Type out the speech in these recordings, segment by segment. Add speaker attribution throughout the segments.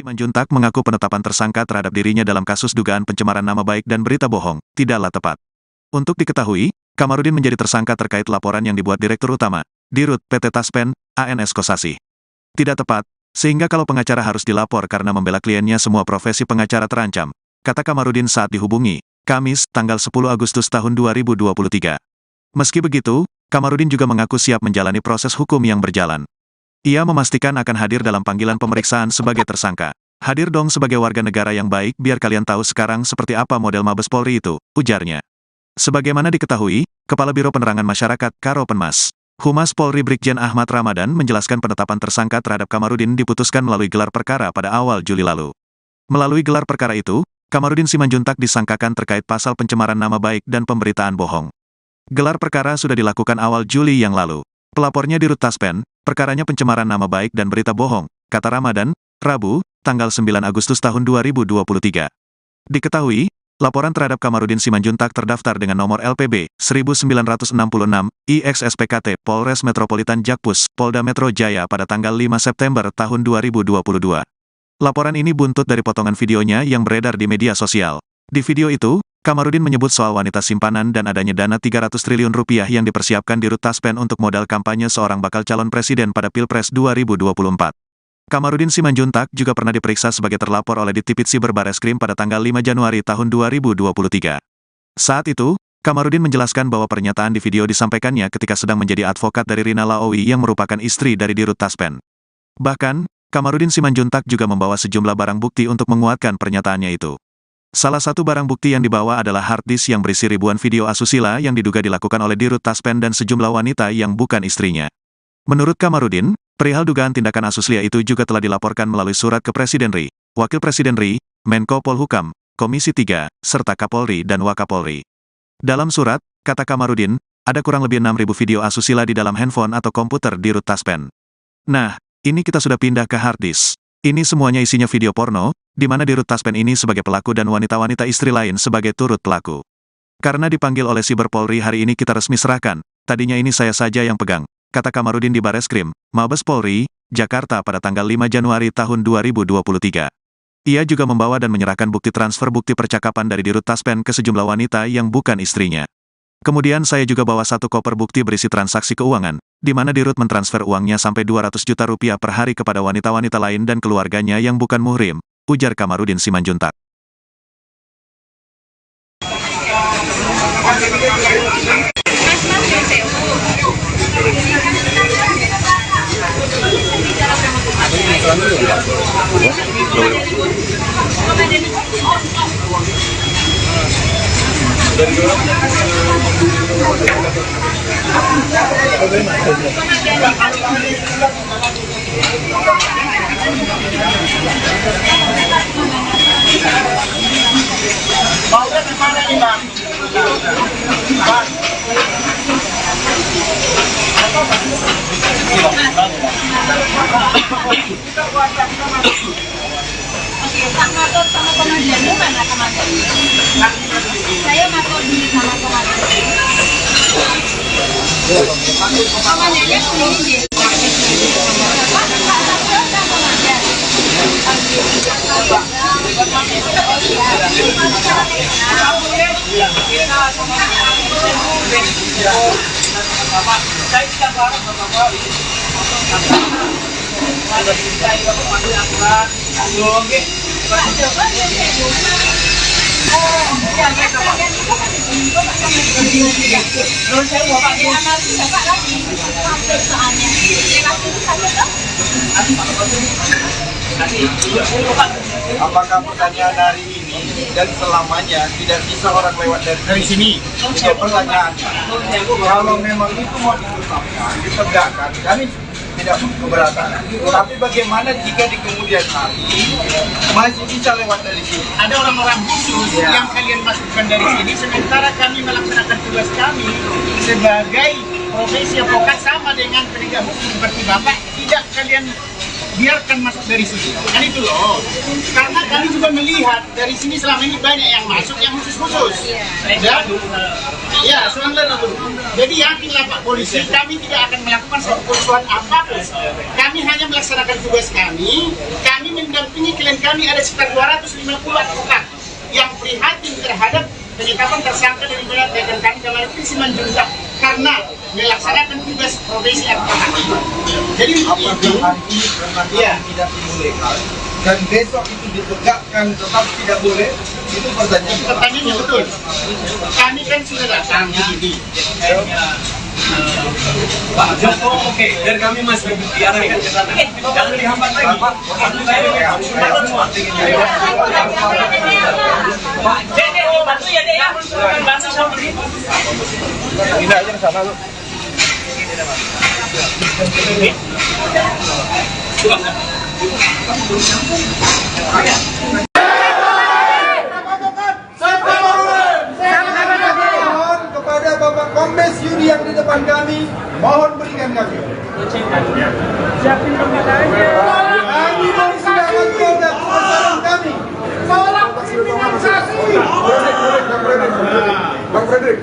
Speaker 1: Simanjuntak mengaku penetapan tersangka terhadap dirinya dalam kasus dugaan pencemaran nama baik dan berita bohong tidaklah tepat. Untuk diketahui, Kamarudin menjadi tersangka terkait laporan yang dibuat Direktur Utama, Dirut PT Taspen, ANS Kosasih. Tidak tepat, sehingga kalau pengacara harus dilapor karena membela kliennya semua profesi pengacara terancam, kata Kamarudin saat dihubungi, Kamis, tanggal 10 Agustus tahun 2023. Meski begitu, Kamarudin juga mengaku siap menjalani proses hukum yang berjalan. Ia memastikan akan hadir dalam panggilan pemeriksaan sebagai tersangka. Hadir dong sebagai warga negara yang baik biar kalian tahu sekarang seperti apa model Mabes Polri itu, ujarnya. Sebagaimana diketahui, Kepala Biro Penerangan Masyarakat Karopenmas, Humas Polri Brigjen Ahmad Ramadan menjelaskan penetapan tersangka terhadap Kamarudin diputuskan melalui gelar perkara pada awal Juli lalu. Melalui gelar perkara itu, Kamarudin Simanjuntak disangkakan terkait pasal pencemaran nama baik dan pemberitaan bohong. Gelar perkara sudah dilakukan awal Juli yang lalu. Pelapornya Dirut Taspen, perkaranya pencemaran nama baik dan berita bohong, kata Ramadan, Rabu, tanggal 9 Agustus tahun 2023. Diketahui, laporan terhadap Kamarudin Simanjuntak terdaftar dengan nomor LPB 1966 IXSPKT Polres Metropolitan Jakpus, Polda Metro Jaya pada tanggal 5 September tahun 2022. Laporan ini buntut dari potongan videonya yang beredar di media sosial. Di video itu, Kamarudin menyebut soal wanita simpanan dan adanya dana 300 triliun rupiah yang dipersiapkan di Rut Taspen untuk modal kampanye seorang bakal calon presiden pada Pilpres 2024. Kamarudin Simanjuntak juga pernah diperiksa sebagai terlapor oleh Ditipit Siber Bareskrim pada tanggal 5 Januari tahun 2023. Saat itu, Kamarudin menjelaskan bahwa pernyataan di video disampaikannya ketika sedang menjadi advokat dari Rina Laowi yang merupakan istri dari Dirut Taspen. Bahkan, Kamarudin Simanjuntak juga membawa sejumlah barang bukti untuk menguatkan pernyataannya itu. Salah satu barang bukti yang dibawa adalah hard disk yang berisi ribuan video asusila yang diduga dilakukan oleh Dirut Taspen dan sejumlah wanita yang bukan istrinya. Menurut Kamarudin, perihal dugaan tindakan asusila itu juga telah dilaporkan melalui surat ke Presiden RI, Wakil Presiden RI, Menko Polhukam, Komisi 3, serta Kapolri dan Wakapolri. Dalam surat, kata Kamarudin, ada kurang lebih 6.000 video asusila di dalam handphone atau komputer Dirut Taspen. Nah, ini kita sudah pindah ke hard disk. Ini semuanya isinya video porno, di mana Dirut Taspen ini sebagai pelaku dan wanita-wanita istri lain sebagai turut pelaku. Karena dipanggil oleh Siber Polri hari ini kita resmi serahkan, tadinya ini saya saja yang pegang, kata Kamarudin di Bareskrim, Mabes Polri, Jakarta pada tanggal 5 Januari tahun 2023. Ia juga membawa dan menyerahkan bukti transfer bukti percakapan dari Dirut Taspen ke sejumlah wanita yang bukan istrinya. Kemudian saya juga bawa satu koper bukti berisi transaksi keuangan, di mana Dirut mentransfer uangnya sampai 200 juta rupiah per hari kepada wanita-wanita lain dan keluarganya yang bukan muhrim, ujar Kamarudin Simanjuntak.
Speaker 2: Pak Mator sama komandannya mana komandannya? Saya Mator di sama komandannya. Komandannya sendiri. Pak Mator sama komandan.
Speaker 3: Saya tidak bareng Bapak. Ada saya pemandu aturan, oke. Apakah pertanyaan hari ini dan selamanya tidak bisa orang lewat dari sini? Jadi pertanyaan, kalau memang itu mau ditetapkan, ditegakkan, kami tidak keberatan. Tapi bagaimana jika di kemudian hari masih bisa lewat dari sini? Ada orang-orang khusus yang kalian masukkan dari sini, sementara kami melaksanakan tugas kami sebagai profesi advokat sama dengan penegak hukum seperti Bapak, tidak kalian
Speaker 4: biarkan masuk dari sini. Kan itu loh. Karena kami juga melihat dari sini selama ini banyak yang masuk yang khusus-khusus. Dan ya, sebenarnya dulu. Jadi yakinlah Pak Polisi, kami tidak akan melakukan suatu kerusuhan apapun. Kami hanya melaksanakan tugas kami. Kami mendampingi klien kami ada sekitar 250 advokat yang prihatin terhadap penetapan tersangka dari rekan kami Kamarudin Simanjuntak karena melaksanakan tugas profesi advokat. Jadi itu,
Speaker 3: ya tidak dimulaikan dan besok itu ditegakkan tetap tidak boleh, itu
Speaker 4: pertanyaannya betul. Kami kan sudah datang begini.
Speaker 5: Pak Joko, oke, dan kami masih diarahkan ke sana. Jangan dihambat lagi. Pak, Dede, bantu ya, Dede, ya. Bantu sama ini.
Speaker 3: Pindah aja ke sana lu. Mohon kepada Bapak Kombes Yudi yang di depan kami, mohon berikan kami.
Speaker 6: Siapin pembedanya.
Speaker 3: Kami mau sidangkan produk persoalan kami.
Speaker 6: Tolak kriminalisasi.
Speaker 3: Bang Fredrik.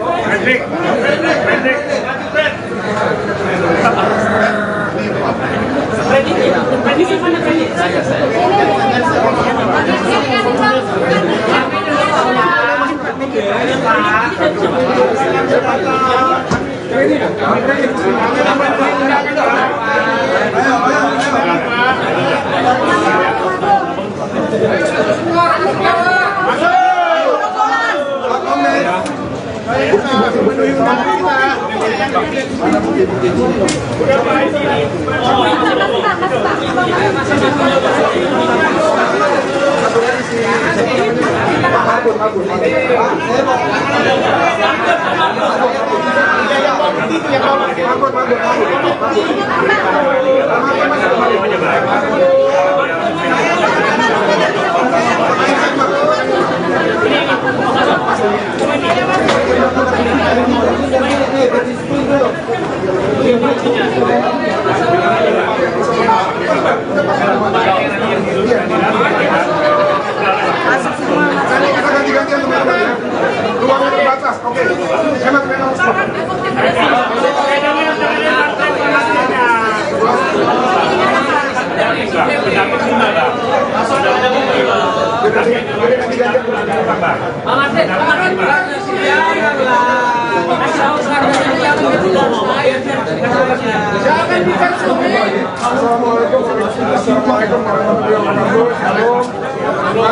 Speaker 3: Assalamualaikum warahmatullahi wabarakatuh. Karena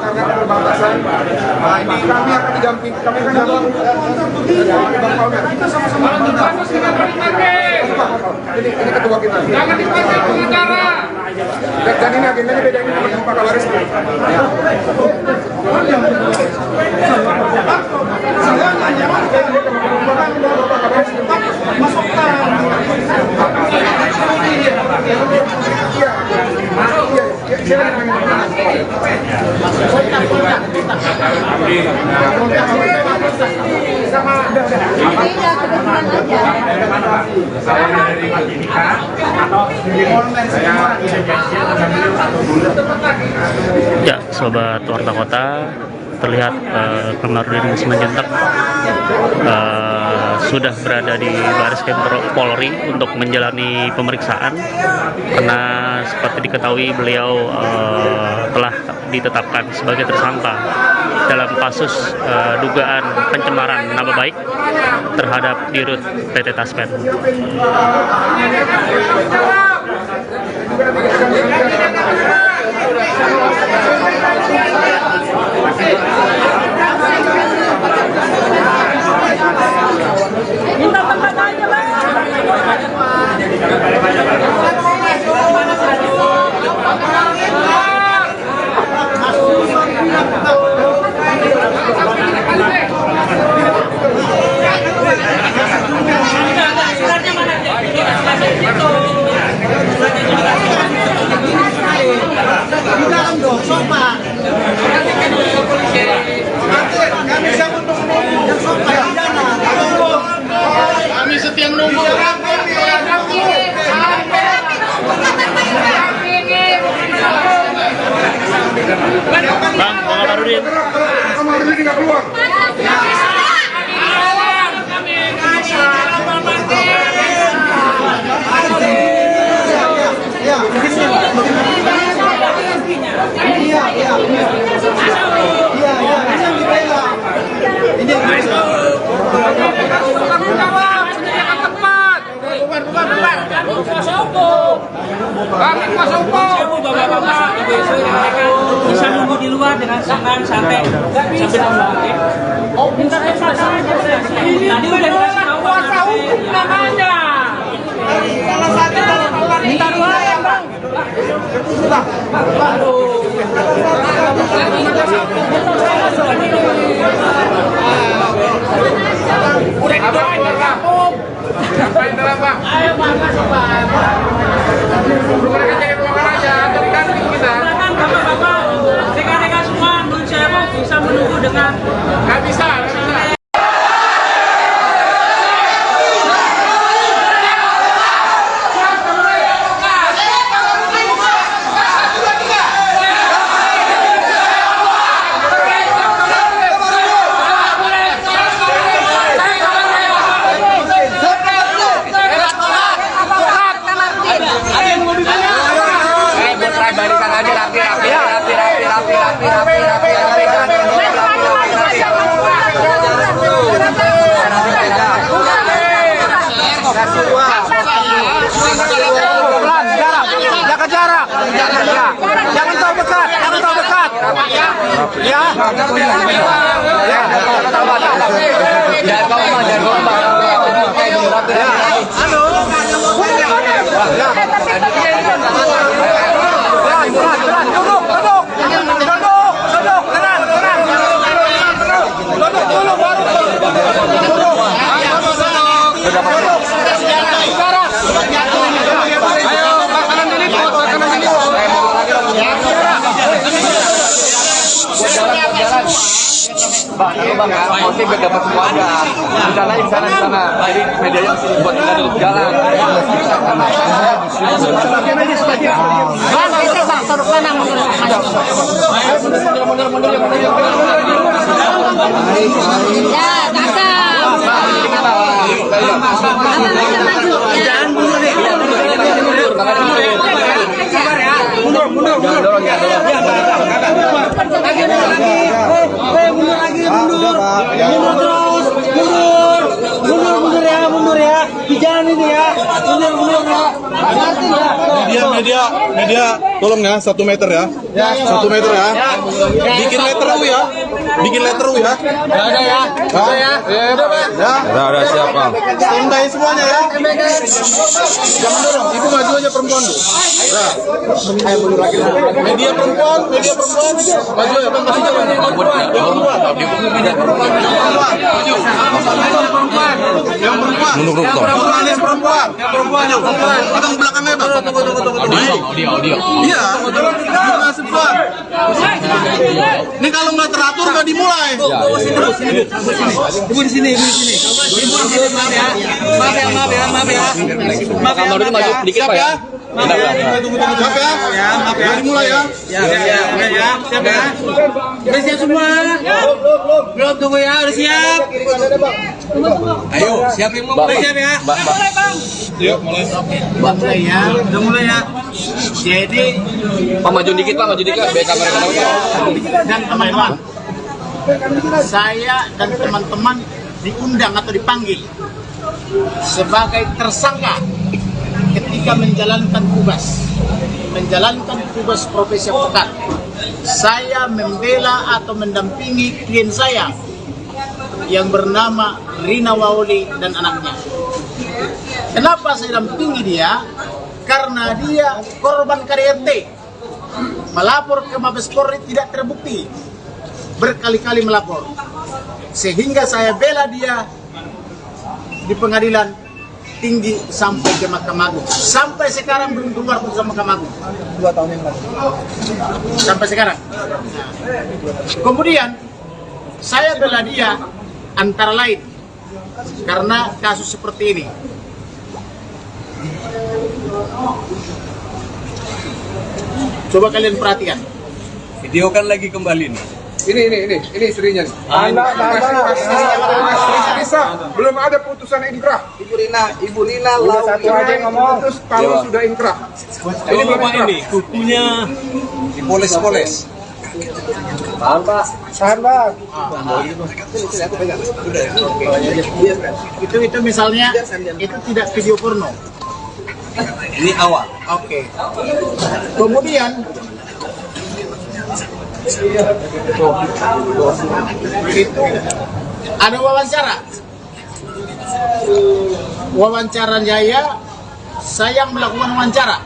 Speaker 3: keterbatasan, ini kami akan didamping. Kami akan datang dari Bang Palmer. Kita sama-sama ini ketua kita.
Speaker 6: Jangan dipakai pengacara.
Speaker 3: Dan ini agendanya beda ini sama Pak Kabaris. Saya tanya Bapak Kabaris masuk
Speaker 7: Ya, sobat Warta Kota, terlihat Kamarudin Simanjuntak sudah berada di Baris Krim Polri untuk menjalani pemeriksaan karena seperti diketahui beliau telah ditetapkan sebagai tersangka dalam kasus dugaan pencemaran nama baik terhadap Dirut PT Taspen.
Speaker 6: Minta tempat aja, Bang.
Speaker 7: Bang Kamarudin.
Speaker 6: Bisa nunggu di luar dengan senang santai sambil nunggu. Oh, bentar tadi udah dikasih tahu kuasa hukum namanya. Salah satu minta dua ya, Bang. Udah doain kampung. Ngapain dalam, Bang? Ayo, Bang, masuk, Bang. Bukan ngecek ruangan aja, dari kantin kita. Bapak-bapak, rekan-rekan semua, menurut saya mau bisa menunggu dengan nggak bisa.
Speaker 3: Jaga jarak. Jangan terlalu dekat. Ya.
Speaker 5: Bang ya, motif biar dapat keluarga. Di sana. Jadi medianya mesti buat kita dulu jalan.
Speaker 6: Mundur ya, di jalan ini ya, mundur ya.
Speaker 8: Media, tolong ya, 1 meter ya. 1 meter ya. Bikin letter U ya. Ada ya. Ada siap, Bang. Standby semuanya ya. Jangan dorong, ibu maju aja perempuan tuh. Nah. Media perempuan. Maju ya, Bang. Yang perempuan. Kita ke belakangnya, Bang. Audio. Iya. Ini kalau nggak teratur nggak dimulai. Ibu di sini. Maaf ya.
Speaker 5: Kamar dulu maju dikit Pak ya.
Speaker 8: Siap ya. Nggak dimulai ya.
Speaker 6: Siap ya. Udah siap semua? Belum, tunggu ya, udah siap.
Speaker 5: Ayo, siapin
Speaker 6: Udah siap ya. Mulai, Bang.
Speaker 8: Yuk, mulai.
Speaker 6: Udah mulai ya. Jadi,
Speaker 5: Pak maju dikit biar kamera tahu.
Speaker 4: Dan teman-teman, saya dan teman-teman diundang atau dipanggil sebagai tersangka ketika menjalankan tugas profesi advokat. Saya membela atau mendampingi klien saya yang bernama Rina Waoli dan anaknya. Kenapa saya dampingi dia? Karena dia korban KDRT, melapor ke Mabes Polri tidak terbukti, berkali-kali melapor, sehingga saya bela dia di pengadilan tinggi sampai ke Mahkamah Agung. Sampai sekarang belum keluar putusan Mahkamah Agung.
Speaker 3: 2 tahun yang lalu.
Speaker 4: Sampai sekarang. Kemudian saya bela dia antara lain karena kasus seperti ini. Coba kalian perhatikan.
Speaker 5: Videokan lagi kembali nih.
Speaker 8: Ini istrinya. Masih bisa. Belum ada putusan inkrah.
Speaker 3: Ibu Rina
Speaker 8: Satu aja ngomong. Putus kalau sudah inkrah.
Speaker 5: Ini bapak ini kukunya
Speaker 3: dipoles-poles.
Speaker 4: Itu misalnya itu tidak video porno.
Speaker 3: Ini awal.
Speaker 4: Oke. Kemudian itu ada wawancara. Wawancara Jaya, saya melakukan wawancara.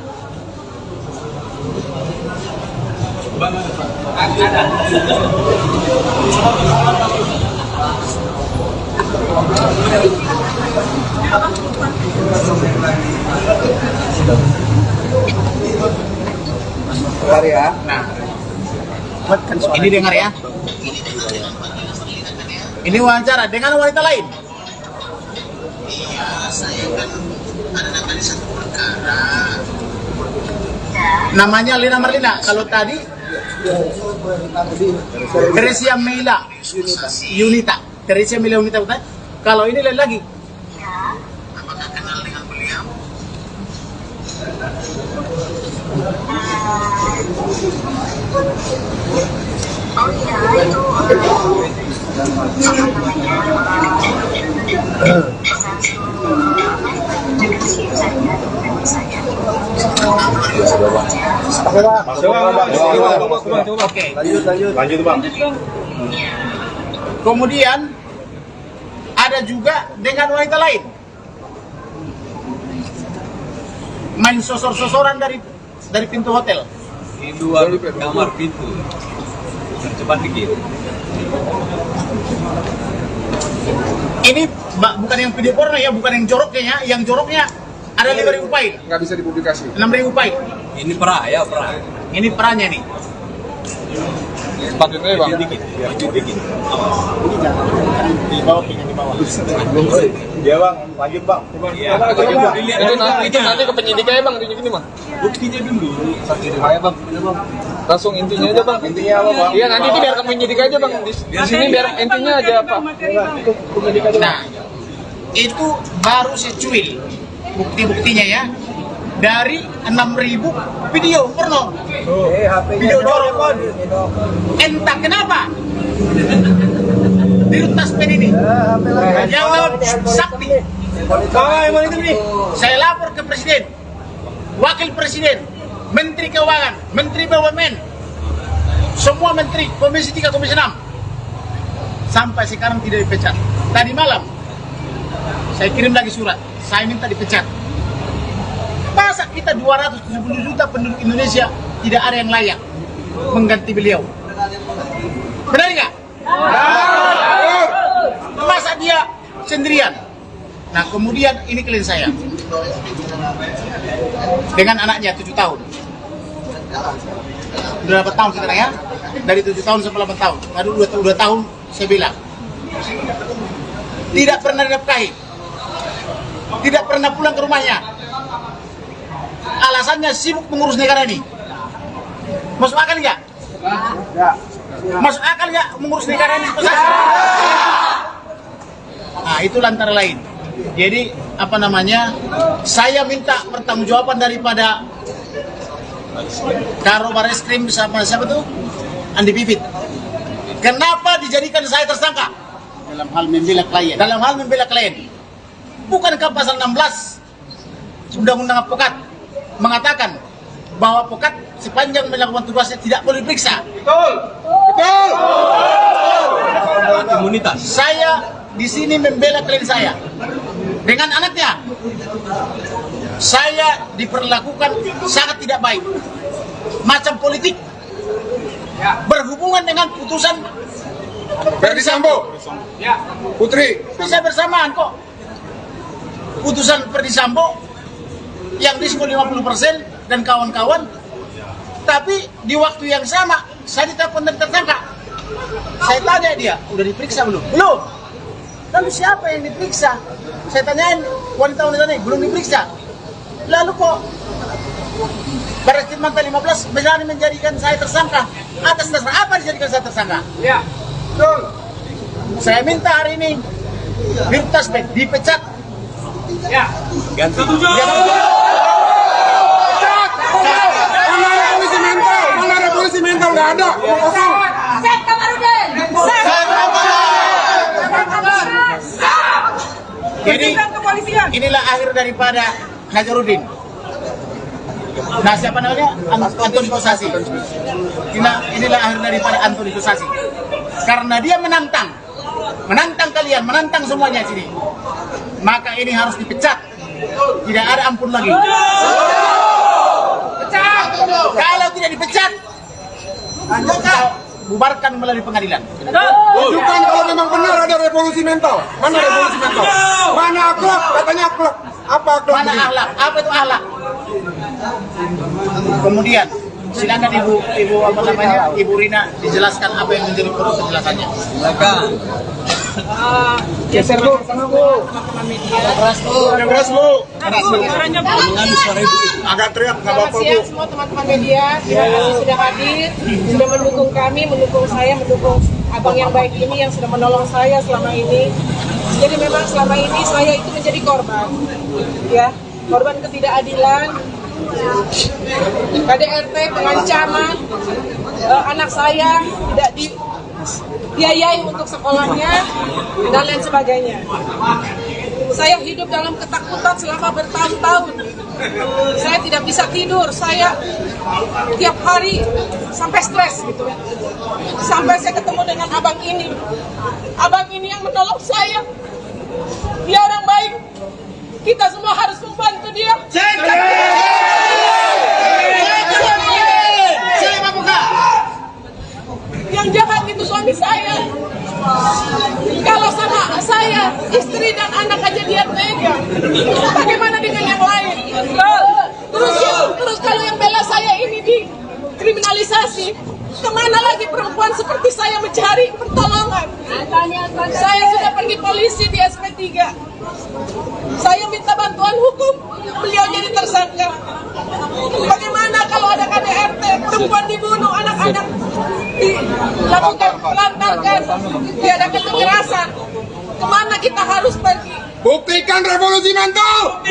Speaker 4: Nah, ini dengar ya. Ini wawancara dengan wanita lain. Namanya Lina Marlina. Kalau tadi Teresia Mila Yunita. Teresia Mila Yunita. Kalau ini lain lagi. Apakah kenal dengan beliau?
Speaker 2: Oh iya, itu
Speaker 4: Oke. Lanjut Bang. Kemudian ada juga dengan wanita lain. Main sosor-sosoran dari pintu hotel.
Speaker 5: di luar kamar pintu. Cepat dikit.
Speaker 4: Ini bukan yang video porno ya, bukan yang joroknya ya. Yang joroknya ada 5.000 poin.
Speaker 8: Nggak bisa dipublikasi.
Speaker 4: 6.000 poin.
Speaker 5: Ini pra ya, pra.
Speaker 4: Ini perannya nih.
Speaker 8: Sepatutnya Bang.
Speaker 5: Dikit, dikit.
Speaker 4: Di bawah, di bawah.
Speaker 3: Iya Bang, lanjut Bang.
Speaker 5: Iya.
Speaker 8: Itu nanti ke penyidiknya Bang, ini Bang.
Speaker 5: Buktinya dulu.
Speaker 3: Bang.
Speaker 8: Langsung intinya aja Bang.
Speaker 3: Intinya apa Bang?
Speaker 8: Iya nanti itu biar ke penyidik aja Bang. Di sini biar intinya aja apa.
Speaker 4: Nah, itu baru secuil bukti-buktinya ya. Dari 6.000 video porno. Video jorok. Entah kenapa di Taspen ini jawab sakti. Saya lapor ke Presiden, Wakil Presiden, Menteri Keuangan, Menteri BUMN, semua Menteri, Komisi 3, Komisi 6. Sampai sekarang tidak dipecat. Tadi malam saya kirim lagi surat, saya minta dipecat. Masa kita 270 juta penduduk Indonesia tidak ada yang layak mengganti beliau? Benar nggak? Masa dia sendirian? Nah kemudian ini klien saya dengan anaknya 7 tahun. Berapa tahun sekarang ya? Dari 7 tahun sampai 8 tahun. Aduh 2 tahun saya bilang. Tidak pernah dinafkahi. Tidak pernah pulang ke rumahnya. Alasannya sibuk mengurus negara ini. Masuk akal nggak? Masuk akal nggak mengurus negara ini? Nah itu antara lain. Jadi apa namanya? Saya minta pertanggungjawaban daripada Karo Bareskrim sama siapa tuh? Andi Pipit. Kenapa dijadikan saya tersangka? Dalam hal membela klien. Dalam hal membela klien. Bukankah pasal 16 Undang-Undang Advokat mengatakan bahwa advokat sepanjang melakukan tugasnya tidak boleh diperiksa. Betul.
Speaker 5: Imunitas.
Speaker 4: Saya di sini membela klien saya dengan anaknya. Saya diperlakukan sangat tidak baik, macam politik, berhubungan dengan putusan
Speaker 8: Verdi Sambo. Putri.
Speaker 4: bisa bersamaan kok. Putusan Verdi Sambo yang diskon 50% dan kawan-kawan, tapi di waktu yang sama saya ditelepon dan tersangka. Saya tanya dia, udah diperiksa belum? Belum. Lalu siapa yang diperiksa? Saya tanyain wanita-wanita ini, belum diperiksa. Lalu kok Baris Krim Manta 15 berani menjadikan saya tersangka. Atas dasar apa dijadikan saya tersangka?
Speaker 6: Ya.
Speaker 4: Betul. Saya minta hari ini Dirtaspen dipecat.
Speaker 6: Ya.
Speaker 8: Ganti.
Speaker 6: Mana ada polisi mental? Mana ada polisi mental? Nggak ada. Kosong.
Speaker 2: Set Kamarudin. Set.
Speaker 4: Jadi inilah akhir daripada Nazarudin. Nah, siapa namanya? Antoni Kosasi. Inilah akhir daripada Antoni Kosasi. Karena dia menantang kalian, menantang semuanya sini. Maka ini harus dipecat. Tidak ada ampun lagi. Pecat. Kalau tidak dipecat, maka bubarkan melalui pengadilan.
Speaker 6: Bukan kalau memang benar ada revolusi mental. Mana revolusi mental? Mana akhlak? Katanya akhlak. Apa akhlak?
Speaker 4: Mana akhlak? Apa itu akhlak? Kemudian silakan Ibu Rina dijelaskan apa yang menjadi perlu penjelasannya.
Speaker 8: Geser Bu, sama Bu. Keras Bu. Agak teriak nggak
Speaker 9: Selamat
Speaker 8: apa-apa Bu.
Speaker 9: siang semua teman-teman media. Terima kasih sudah hadir, sudah mendukung kami, mendukung saya, mendukung abang yang baik ini yang sudah menolong saya selama ini. Jadi memang selama ini saya itu menjadi korban, ya, korban ketidakadilan, KDRT, pengancaman, anak saya tidak dibiayai untuk sekolahnya dan lain sebagainya. Saya hidup dalam ketakutan selama bertahun-tahun. Saya tidak bisa tidur. Saya tiap hari sampai stres gitu. Sampai saya ketemu dengan abang ini. Abang ini yang menolong saya. Dia orang baik. Kita semua harus membantu dia. Yang jahat itu suami saya. Kalau sama saya, istri dan anak aja dia tega. Bagaimana dengan yang lain? Terus kalau yang bela saya ini dikriminalisasi, kemana lagi perempuan seperti saya mencari pertolongan? Saya sudah pergi polisi di SP3. Saya minta bantuan hukum, beliau jadi tersangka. Bagaimana kalau ada KDRT, perempuan dibunuh, anak-anak dilakukan pelantarkan, diadakan kekerasan? Kemana kita harus pergi?
Speaker 6: Buktikan revolusi mental.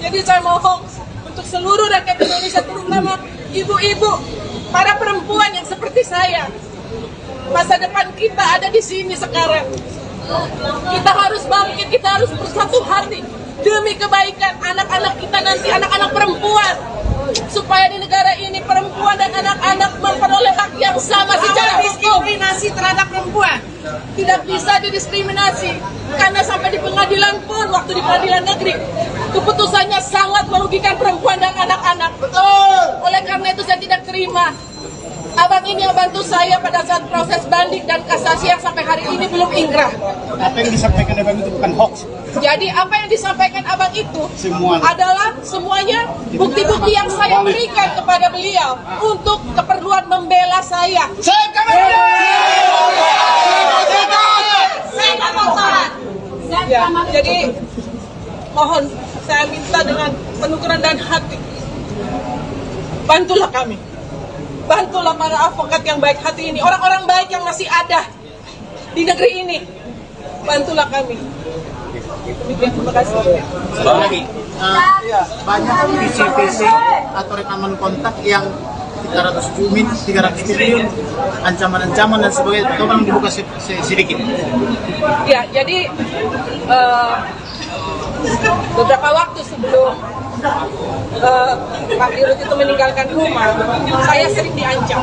Speaker 9: Jadi saya mohon untuk seluruh rakyat Indonesia, terutama ibu-ibu, para perempuan yang seperti saya, masa depan kita ada di sini sekarang. Kita harus bangkit, kita harus bersatu hati demi kebaikan anak-anak kita nanti, anak-anak perempuan, supaya di negara ini perempuan dan anak-anak memperoleh hak yang sama secara hukum. Diskriminasi terhadap perempuan tidak bisa didiskriminasi, karena sampai di pengadilan pun, waktu di pengadilan negeri, keputusannya sangat merugikan perempuan dan anak-anak. Oleh karena itu saya tidak terima. Abang ini yang bantu saya pada saat proses banding dan kasasi yang sampai hari ini belum inkrah.
Speaker 4: Apa yang disampaikan abang itu bukan hoax.
Speaker 9: Jadi apa yang disampaikan abang itu
Speaker 4: Semua.
Speaker 9: adalah semuanya bukti-bukti yang saya berikan kepada beliau untuk keperluan membela saya. Ya, jadi mohon saya minta dengan penuh kerendahan hati, bantulah kami. Bantulah para advokat yang baik hati ini, orang-orang baik yang masih ada di negeri ini. Bantulah kami. Demikian, terima kasih.
Speaker 4: Lagi, banyak visi-visi atau rekaman kontak yang 300 triliun, ancaman-ancaman dan sebagainya. Tolong dibuka sedikit.
Speaker 9: Ya, jadi beberapa waktu sebelum Pak Dirut itu meninggalkan rumah, saya sering diancam.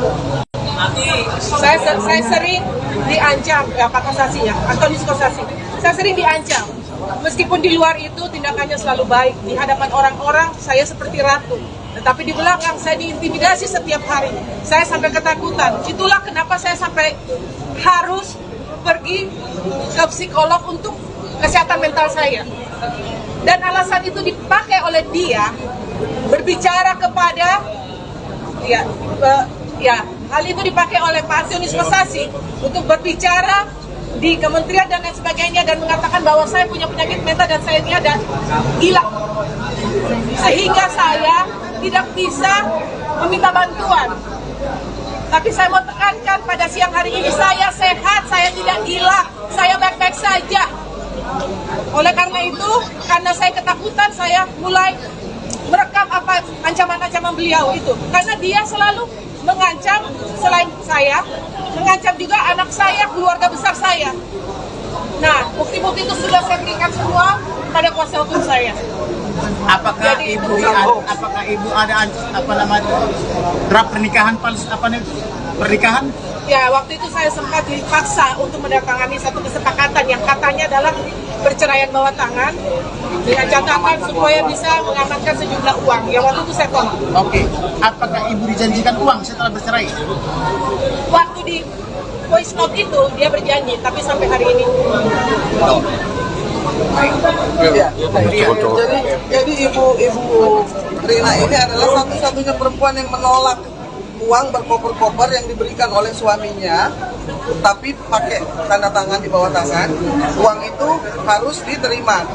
Speaker 9: Saya sering diancam, Pak Kosasi ya, Antoni Kosasi. Saya sering diancam. Meskipun di luar itu tindakannya selalu baik, di hadapan orang-orang saya seperti ratu. Tetapi di belakang saya diintimidasi setiap hari. Saya sampai ketakutan. Itulah kenapa saya sampai harus pergi ke psikolog untuk kesehatan mental saya. Dan alasan itu dipakai oleh dia berbicara kepada hal itu dipakai oleh Pak Antoni Kosasi untuk berbicara di kementerian dan lain sebagainya dan mengatakan bahwa saya punya penyakit mental dan saya ini ada gila. Sehingga saya tidak bisa meminta bantuan. Tapi saya mau tekankan pada siang hari ini saya sehat, saya tidak gila, saya baik-baik saja. Oleh karena itu, karena saya ketakutan, saya mulai merekam apa ancaman-ancaman beliau itu. Karena dia selalu mengancam selain saya, mengancam juga anak saya, keluarga besar saya. Nah, bukti-bukti itu sudah saya berikan semua pada kuasa hukum saya.
Speaker 4: Apakah
Speaker 9: Jadi,
Speaker 4: ibu ada apa namanya draft pernikahan palsu apa nih pernikahan?
Speaker 9: Ya, waktu itu saya sempat dipaksa untuk mendatangani satu kesepakatan yang katanya adalah perceraian bawah tangan dengan catatan supaya bisa mengamankan sejumlah uang. Yang waktu itu saya tolak.
Speaker 4: Oke. Apakah ibu dijanjikan uang setelah bercerai?
Speaker 9: Waktu di voice note itu dia berjanji, tapi sampai hari ini.
Speaker 10: Jadi ibu Rina ini adalah satu-satunya perempuan yang menolak uang berkoper-koper yang diberikan oleh suaminya, tapi pakai tanda tangan di bawah tangan. Uang itu harus diterima.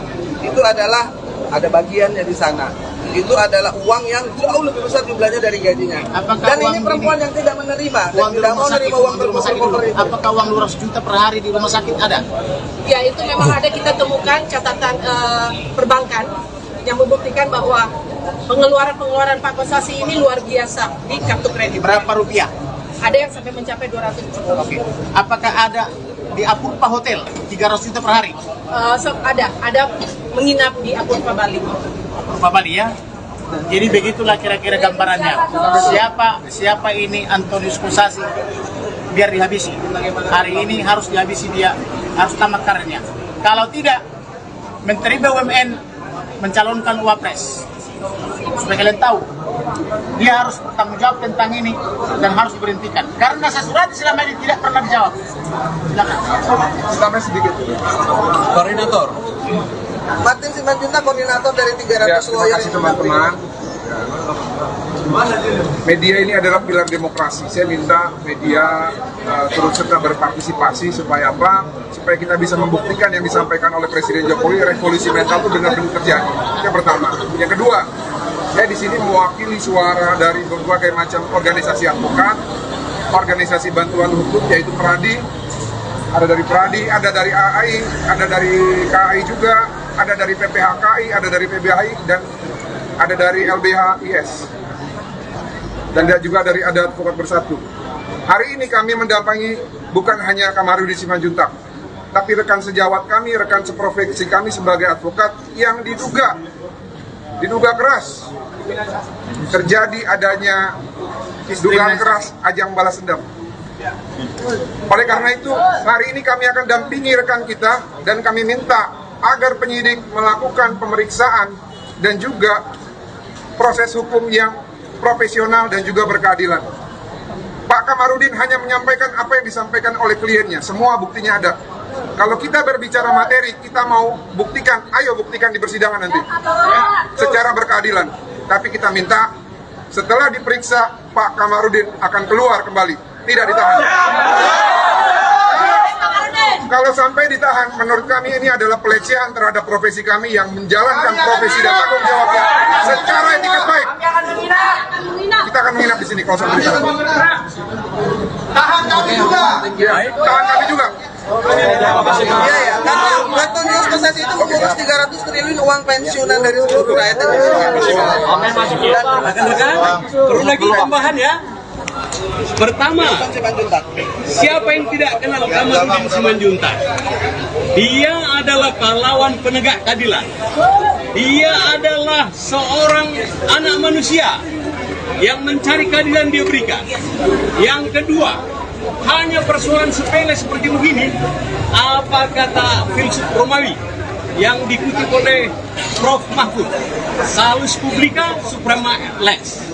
Speaker 10: Itu adalah ada bagiannya di sana. Itu adalah uang yang jauh lebih besar jumlahnya dari gajinya. Dan ini perempuan yang tidak menerima dan tidak mau menerima uang berkoper-koper itu.
Speaker 4: Apakah uang 200 juta per hari di rumah sakit ada?
Speaker 9: Ya, itu memang ada, kita temukan catatan perbankan yang membuktikan bahwa pengeluaran Pak Kosasi ini luar biasa di kartu kredit.
Speaker 4: Berapa rupiah?
Speaker 9: Ada yang sampai mencapai 200 juta.
Speaker 4: Oke. Apakah ada di Apurva Hotel 300 juta per hari?
Speaker 9: Ada menginap di Apurva Bali.
Speaker 4: Apurva Bali ya. Jadi begitulah kira-kira gambarannya. Siapa ini Antonius Kosasi? Biar dihabisi. Hari ini harus dihabisi dia, harus tamat karirnya. Kalau tidak, Menteri BUMN mencalonkan Wapres. Supaya kalian tahu, dia harus bertanggung jawab tentang ini dan harus diberhentikan. Karena sesuatu selama ini tidak pernah dijawab. Silakan.
Speaker 8: Sampai sedikit. Koordinator.
Speaker 10: Martin Simanjuntak, koordinator dari 300 lawyer.
Speaker 8: Terima kasih teman-teman. Media ini adalah pilar demokrasi. Saya minta media turut serta berpartisipasi supaya apa? Supaya kita bisa membuktikan yang disampaikan oleh Presiden Jokowi, revolusi mental itu benar-benar terjadi. Yang pertama. Yang kedua, saya di sini mewakili suara dari berbagai macam organisasi advokat, organisasi bantuan hukum yaitu PRADI, ada dari PRADI, ada dari AI, ada dari KAI juga, ada dari PPHKI, ada dari PBHI, dan ada dari LBHIS. Dan juga dari Ada Advokat Bersatu. Hari ini kami mendampingi bukan hanya Kamarudin Simanjuntak, tapi rekan sejawat kami, rekan seprofesi kami sebagai advokat yang diduga keras terjadi adanya dugaan keras ajang balas dendam. Oleh karena itu, hari ini kami akan dampingi rekan kita dan kami minta agar penyidik melakukan pemeriksaan dan juga proses hukum yang profesional dan juga berkeadilan. Pak Kamarudin hanya menyampaikan apa yang disampaikan oleh kliennya, semua buktinya ada. Kalau kita berbicara materi, kita mau buktikan, ayo buktikan di persidangan nanti, secara berkeadilan. Tapi kita minta, setelah diperiksa, Pak Kamarudin akan keluar kembali, tidak ditahan. Kalau sampai ditahan, menurut kami ini adalah pelecehan terhadap profesi kami yang menjalankan profesi dan tanggung jawabnya secara etikat baik. Kita akan menginap di sini kalau sampai ditahan.
Speaker 3: Tahan kami juga.
Speaker 8: Tahan kami juga.
Speaker 10: Iya ya, karena Antonius Kosasi itu mengurus 300 triliun uang pensiunan dari seluruh rakyat Indonesia.
Speaker 6: Perlu lagi tambahan ya. Pertama, siapa yang tidak kenal Kamarudin Simanjuntak? Dia adalah pahlawan penegak keadilan. Dia adalah seorang anak manusia yang mencari keadilan dia berikan. Yang kedua, hanya persoalan sepele seperti begini, apa kata filsuf Romawi yang dikutip oleh Prof. Mahfud, salus publica suprema lex.